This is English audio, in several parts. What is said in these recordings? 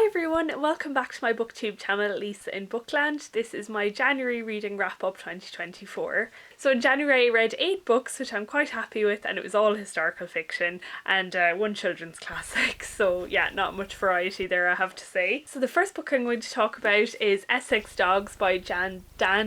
Hi everyone, welcome back to my booktube channel, Lisa in Bookland. This is my January reading wrap up 2024. So in January I read 8 books, which I'm quite happy with, and it was all historical fiction and one children's classic. So yeah, not much variety there, I have to say. So the first book I'm going to talk about is Essex Dogs by Dan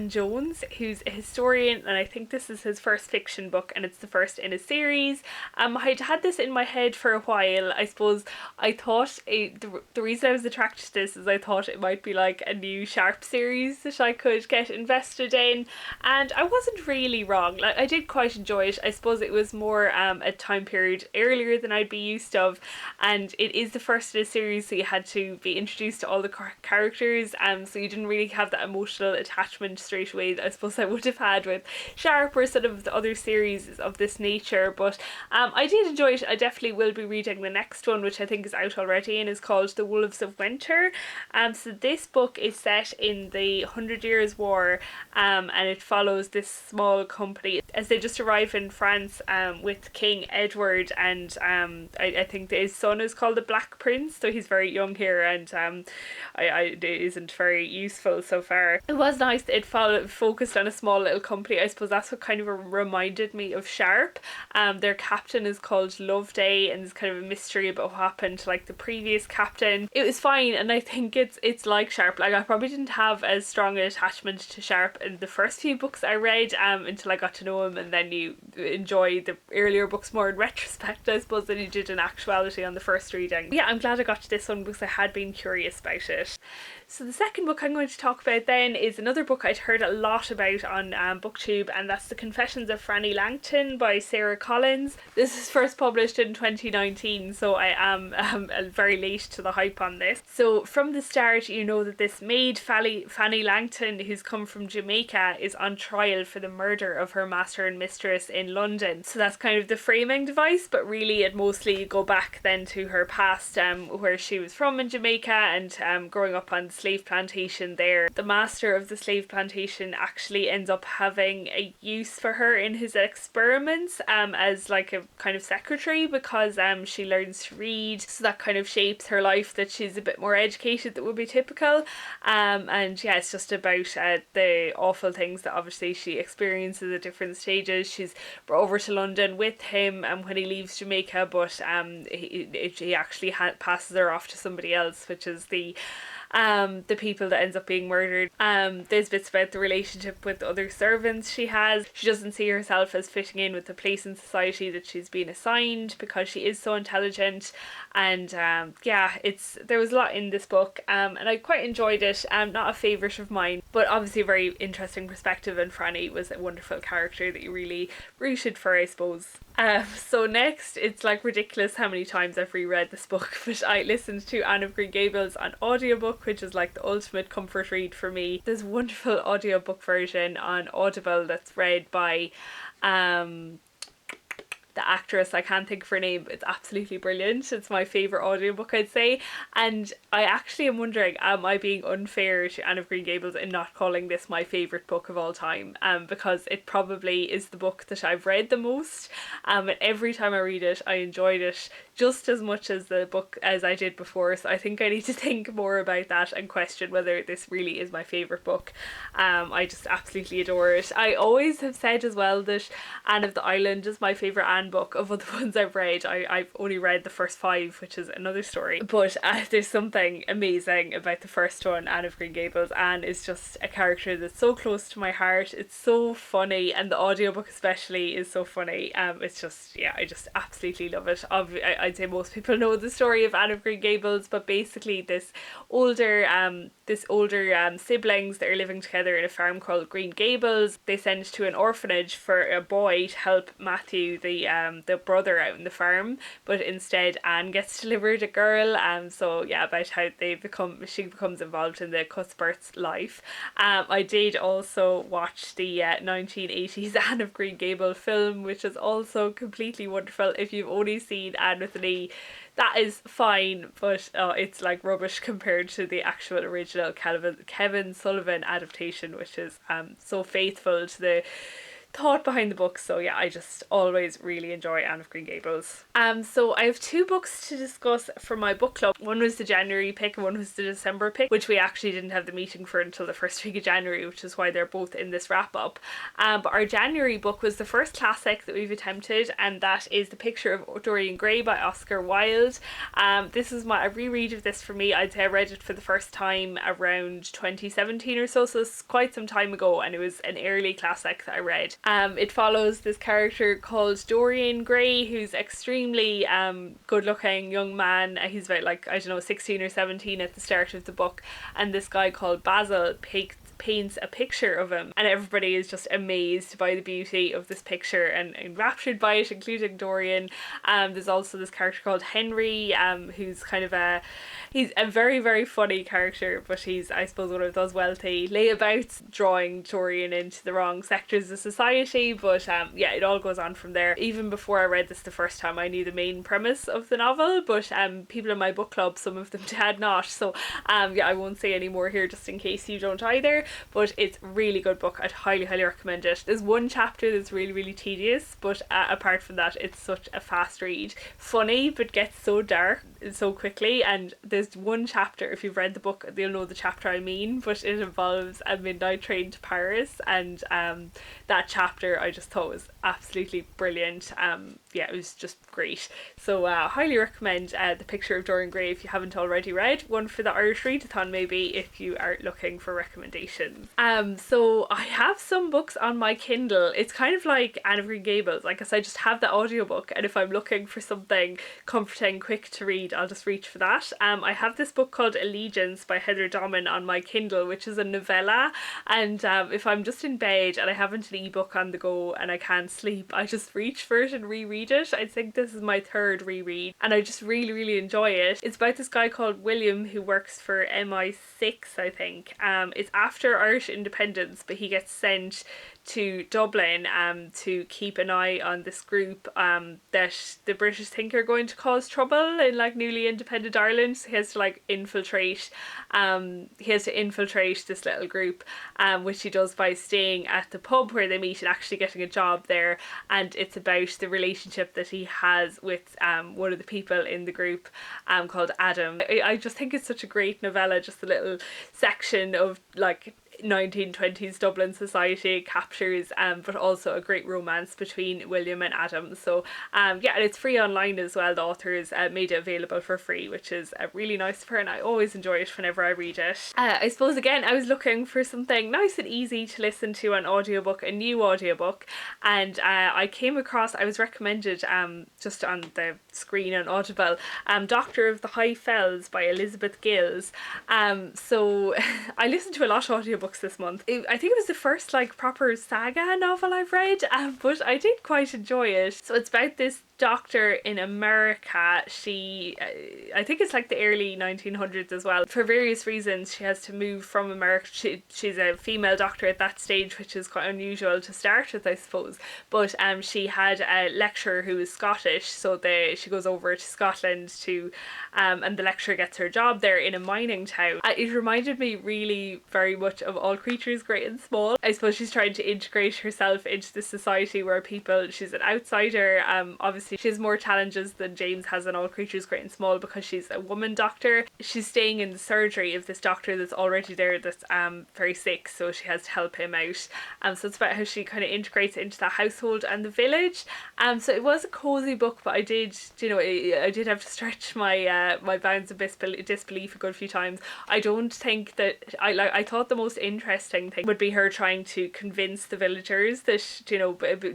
Jones, who's a historian, and I think this is his first fiction book and it's the first in a series. I'd had this in my head for a while. I suppose I thought the reason I was attracted to this is I thought it might be like a new Sharpe series that I could get invested in, and I wasn't really wrong. Like, I did quite enjoy it. I suppose it was more a time period earlier than I'd be used of, and it is the first in a series, so you had to be introduced to all the characters, so you didn't really have that emotional attachment straight away that I suppose I would have had with Sharpe or sort of the other series of this nature. But I did enjoy it. I definitely will be reading the next one, which I think is out already and is called The Wolves of Winter. So this book is set in the 100 Years' War, and it follows this small company as they just arrive in France with King Edward, and I think his son is called the Black Prince, so he's very young here, and it isn't very useful so far. It was nice that it focused on a small little company. I suppose that's what kind of reminded me of Sharpe. Their captain is called Loveday, and there's kind of a mystery about what happened to like the previous captain. It was fine, and I think it's like Sharpe. Like, I probably didn't have as strong an attachment to Sharpe in the first few books I read until I got to know him, and then you enjoy the earlier books more in retrospect, I suppose, than you did in actuality on the first reading. But yeah, I'm glad I got to this one because I had been curious about it. So the second book I'm going to talk about then is another book I'd heard a lot about on BookTube, and that's The Confessions of Frannie Langton by Sarah Collins. This is first published in 2019, so I am very late to the hype on this. So from the start, you know that this maid, Frannie Langton, who's come from Jamaica, is on trial for the murder of her master and mistress in London. So that's kind of the framing device, but really it mostly go back then to her past, where she was from in Jamaica and growing up on the slave plantation there. The master of the slave plantation actually ends up having a use for her in his experiments as like a kind of secretary, because she learns to read, so that kind of shapes her life, that she's a bit more educated that would be typical. And yeah, it's just about the awful things that obviously she experiences at different stages. She's brought over to London with him when he leaves Jamaica, but he actually passes her off to somebody else, which is the people that ends up being murdered. There's bits about the relationship with the other servants she has. She doesn't see herself as fitting in with the place in society that she's been assigned because she is so intelligent, and yeah, there was a lot in this book, and I quite enjoyed it. Not a favourite of mine, but obviously a very interesting perspective, and Frannie was a wonderful character that you really rooted for, I suppose. So next, it's like ridiculous how many times I've reread this book, but I listened to Anne of Green Gables on audiobook, which is like the ultimate comfort read for me. There's a wonderful audiobook version on Audible that's read by the actress, I can't think of her name, but it's absolutely brilliant. It's my favourite audiobook, I'd say. And I actually am wondering, am I being unfair to Anne of Green Gables in not calling this my favourite book of all time? Because it probably is the book that I've read the most, and every time I read it I enjoyed it just as much as the book as I did before. So I think I need to think more about that and question whether this really is my favourite book. I just absolutely adore it. I always have said as well that Anne of the Island is my favourite Anne book of all the ones I've read. I've only read the first 5, which is another story, but there's something amazing about the first one, Anne of Green Gables. Anne is just a character that's so close to my heart. It's so funny, and the audiobook especially is so funny. It's just, yeah, I just absolutely love it. I'd say most people know the story of Anne of Green Gables, but basically this older siblings that are living together in a farm called Green Gables, they send to an orphanage for a boy to help Matthew, the brother, out in the farm, but instead Anne gets delivered a girl. So yeah, about how she becomes involved in the Cuthbert's life. I did also watch the 1980s Anne of Green Gables film, which is also completely wonderful. If you've only seen Anne with an E, that is fine, but it's like rubbish compared to the actual original Kevin Sullivan adaptation, which is so faithful to thought behind the book. So yeah, I just always really enjoy Anne of Green Gables. So I have 2 books to discuss for my book club. One was the January pick and one was the December pick, which we actually didn't have the meeting for until the first week of January, which is why they're both in this wrap up. But our January book was the first classic that we've attempted, and that is The Picture of Dorian Gray by Oscar Wilde. This is a reread of this for me. I'd say I read it for the first time around 2017 or so it's quite some time ago, and it was an early classic that I read. It follows this character called Dorian Gray, who's extremely good looking young man. He's about, like, I don't know, 16 or 17 at the start of the book, and this guy called Basil paints a picture of him, and everybody is just amazed by the beauty of this picture and enraptured by it, including Dorian. There's also this character called Henry, who's kind of he's a very, very funny character, but he's, I suppose, one of those wealthy layabouts, drawing Dorian into the wrong sectors of society. But yeah, it all goes on from there. Even before I read this the first time, I knew the main premise of the novel, but people in my book club, some of them had not. So yeah, I won't say any more here just in case you don't either. But it's a really good book. I'd highly, highly recommend it. There's one chapter that's really, really tedious, but apart from that, it's such a fast read. Funny, but gets so dark so quickly. And there's one chapter, if you've read the book, you'll know the chapter I mean, but it involves a midnight train to Paris, and that chapter I just thought was absolutely brilliant. Yeah, it was just great. So highly recommend The Picture of Dorian Gray if you haven't already read. One for the Irish Readathon maybe if you are looking for recommendations. So I have some books on my Kindle. It's kind of like Anne of Green Gables. I guess I just have the audiobook, and if I'm looking for something comforting, quick to read, I'll just reach for that. I have this book called Allegiance by Heather Doman on my Kindle, which is a novella, and if I'm just in bed and I haven't an ebook on the go and I can't sleep, I just reach for it and reread it. I think this is my 3rd reread, and I just really, really enjoy it. It's about this guy called William who works for MI6, I think. It's after Irish independence, but he gets sent to Dublin to keep an eye on this group that the British think are going to cause trouble in, like, newly independent Ireland. So he has to, like, infiltrate this little group, which he does by staying at the pub where they meet and actually getting a job there. And it's about the relationship that he has with one of the people in the group called Adam. I just think it's such a great novella, just a little section of, like, 1920s Dublin society it captures, but also a great romance between William and Adam. So yeah, and it's free online as well. The authors made it available for free, which is really nice of her, and I always enjoy it whenever I read it. I suppose again I was looking for something nice and easy to listen to on audiobook, a new audiobook, and I was recommended just on the screen on Audible, Doctor of the High Fells by Elizabeth Gill. So I listened to a lot of audiobooks this month. I think it was the first, like, proper saga novel I've read, but I did quite enjoy it. So it's about this doctor in America. She I think it's like the early 1900s as well. For various reasons she has to move from America. She's a female doctor at that stage, which is quite unusual to start with, I suppose, but she had a lecturer who was Scottish, so she goes over to Scotland to and the lecturer gets her job there in a mining town. It reminded me really very much of All Creatures Great and Small. I suppose she's trying to integrate herself into this society where she's an outsider. Obviously she has more challenges than James has in All Creatures Great and Small because she's a woman doctor. She's staying in the surgery of this doctor that's already there that's very sick, so she has to help him out. So it's about how she kind of integrates into the household and the village. So it was a cozy book, but I did have to stretch my my bounds of disbelief a good few times. I don't think that I thought the most interesting thing would be her trying to convince the villagers that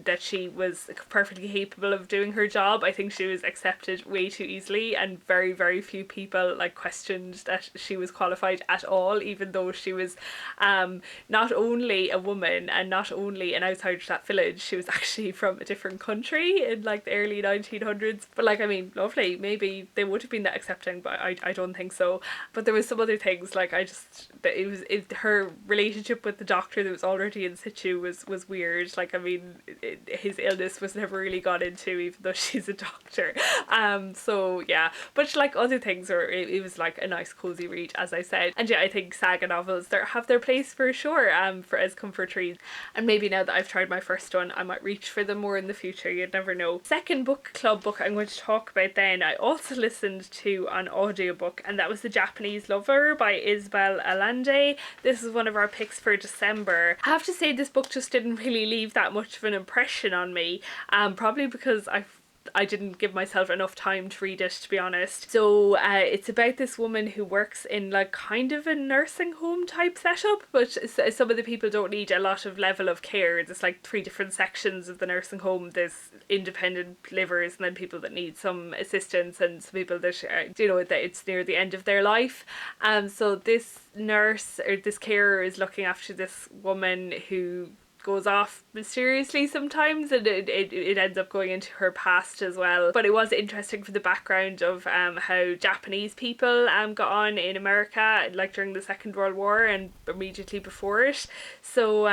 that she was perfectly capable of doing her job. I think she was accepted way too easily, and very, very few people questioned that she was qualified at all, even though she was not only a woman and not only an outsider to that village, she was actually from a different country in the early 1900s. But like, I mean, lovely, maybe they would have been that accepting, but I don't think so. But there was some other things, like, her relationship with the doctor that was already in situ was weird. Like, I mean, his illness was never really got into, even though she's a doctor. So yeah, but like other things, it was like a nice cozy read, as I said. And yeah, I think saga novels have their place for sure, for as comfort reads. And maybe now that I've tried my first one, I might reach for them more in the future. You'd never know. Second book club book I'm going to talk about then, I also listened to an audiobook, and that was The Japanese Lover by Isabel Allende. This is one of our picks for December. I have to say, this book just didn't really leave that much of an impression on me, probably because I didn't give myself enough time to read it, to be honest. So it's about this woman who works in like kind of a nursing home type setup, but some of the people don't need a lot of level of care. There's like 3 different sections of the nursing home. There's independent livers, and then people that need some assistance, and some people that that it's near the end of their life. So this nurse, or this carer, is looking after this woman who goes off mysteriously sometimes, and it ends up going into her past as well. But it was interesting for the background of how Japanese people got on in America, like during the Second World War and immediately before it. So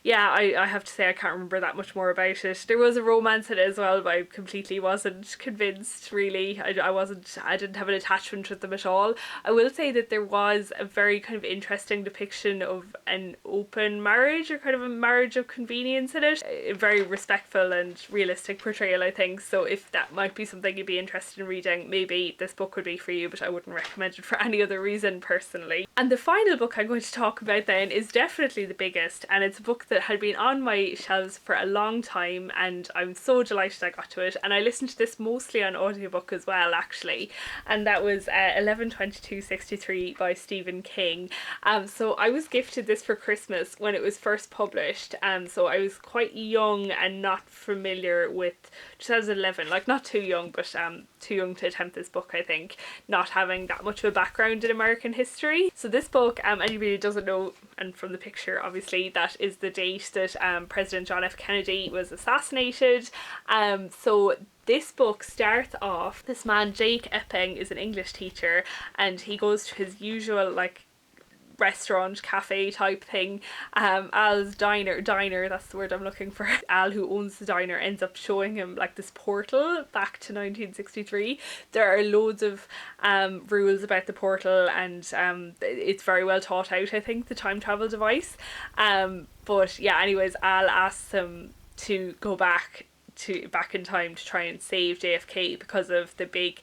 yeah, I have to say I can't remember that much more about it. There was a romance in it as well, but I completely wasn't convinced, really. I didn't have an attachment with them at all. I will say that there was a very kind of interesting depiction of an open marriage, or kind of a marriage of convenience in it. A very respectful and realistic portrayal, I think. So if that might be something you'd be interested in reading, maybe this book would be for you, but I wouldn't recommend it for any other reason personally. And the final book I'm going to talk about then is definitely the biggest, and it's a book that had been on my shelves for a long time, and I'm so delighted I got to it. And I listened to this mostly on audiobook as well, actually, and that was 11/22/63 by Stephen King. So I was gifted this for Christmas when it was first published, so I was quite young and not familiar with 2011, like not too young, but too young to attempt this book, I think, not having that much of a background in American history. So this book, anybody who doesn't know, and from the picture obviously, that is the date that President John F. Kennedy was assassinated. So this book starts off, this man Jake Epping is an English teacher, and he goes to his usual like restaurant, cafe type thing. Al's diner, that's the word I'm looking for. Al, who owns the diner, ends up showing him like this portal back to 1963. There are loads of rules about the portal, and it's very well thought out, I think, the time travel device. But yeah, anyways, Al asks him to go back in time to try and save JFK because of the big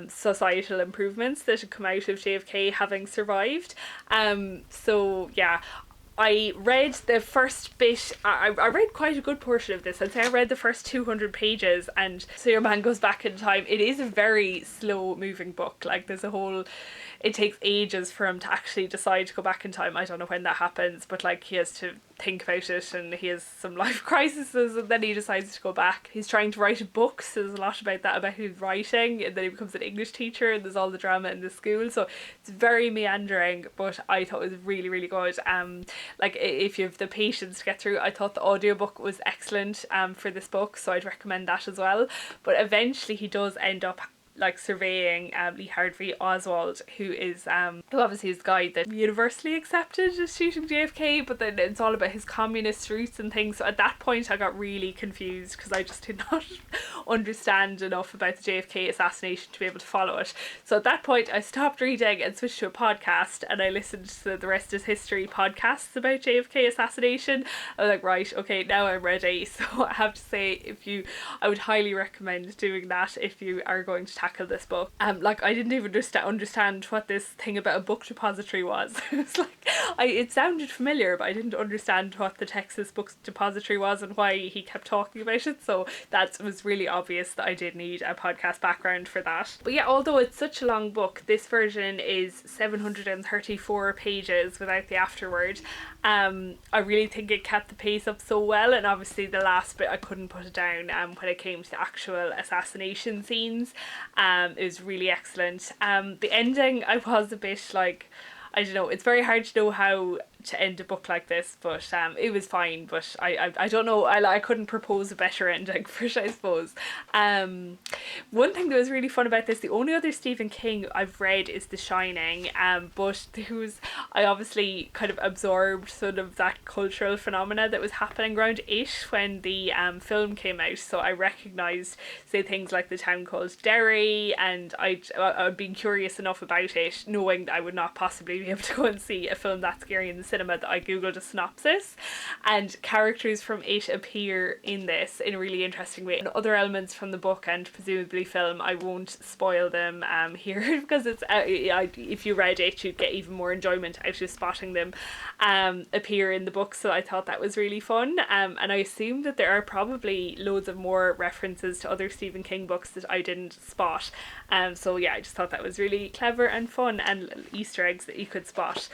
societal improvements that had come out of JFK having survived. So yeah, I read the first bit. I read quite a good portion of this. I'd say I read the first 200 pages, and so your man goes back in time. It is a very slow moving book. Like, there's a whole, it takes ages for him to actually decide to go back in time. I don't know when that happens, but like, he has to think about it, and he has some life crises, and then he decides to go back. He's trying to write a book, so there's a lot about that, about his writing, and then he becomes an English teacher, and there's all the drama in the school. So it's very meandering, but I thought it was really, really good. Like, if you have the patience to get through, I thought the audiobook was excellent for this book, so I'd recommend that as well. But eventually he does end up like surveying Lee Harvey Oswald, who obviously is the guy that universally accepted as shooting JFK, but then it's all about his communist roots and things. So at that point I got really confused, because I just did not understand enough about the JFK assassination to be able to follow it. So at that point I stopped reading and switched to a podcast, and I listened to the Rest is History podcasts about JFK assassination. I was like, right, okay, now I'm ready. So I have to say, I would highly recommend doing that if you are going to tackle this book. Like, I didn't even understand what this thing about a book depository was. It's like, it sounded familiar, but I didn't understand what the Texas Book Depository was and why he kept talking about it. So that was really obvious that I did need a podcast background for that. But yeah, although it's such a long book, this version is 734 pages without the afterword. I really think it kept the pace up so well, and obviously the last bit I couldn't put it down when it came to the actual assassination scenes. It was really excellent. The ending, I was a bit like, I don't know, it's very hard to know how to end a book like this, but it was fine. But I don't know, I couldn't propose a better ending for it, I suppose. One thing that was really fun about this, the only other Stephen King I've read is The Shining, but I obviously kind of absorbed sort of that cultural phenomena that was happening around it when the film came out, so I recognised, say, things like the town called Derry, and I'd been curious enough about it, knowing that I would not possibly be able to go and see a film that scary in the cinema, that I googled a synopsis, and characters from it appear in this in a really interesting way, and other elements from the book and presumably film. I won't spoil them here because it's if you read it you'd get even more enjoyment out of spotting them appear in the book, so I thought that was really fun, and I assume that there are probably loads of more references to other Stephen King books that I didn't spot, so yeah, I just thought that was really clever and fun, and little Easter eggs that you could spot.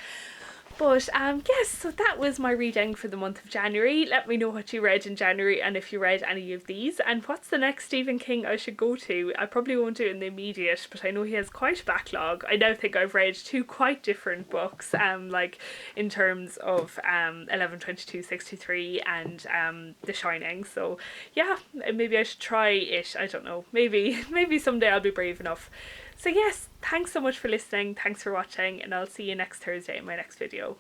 But yes, so that was my reading for the month of January. Let me know what you read in January and if you read any of these, and what's the next Stephen King I should go to. I probably won't do it in the immediate, but I know he has quite a backlog. I now think I've read 2 quite different books, like in terms of 11/22/63 and The Shining. So yeah, maybe I should try it. I don't know. Maybe someday I'll be brave enough. So yes, thanks so much for listening, thanks for watching, and I'll see you next Thursday in my next video.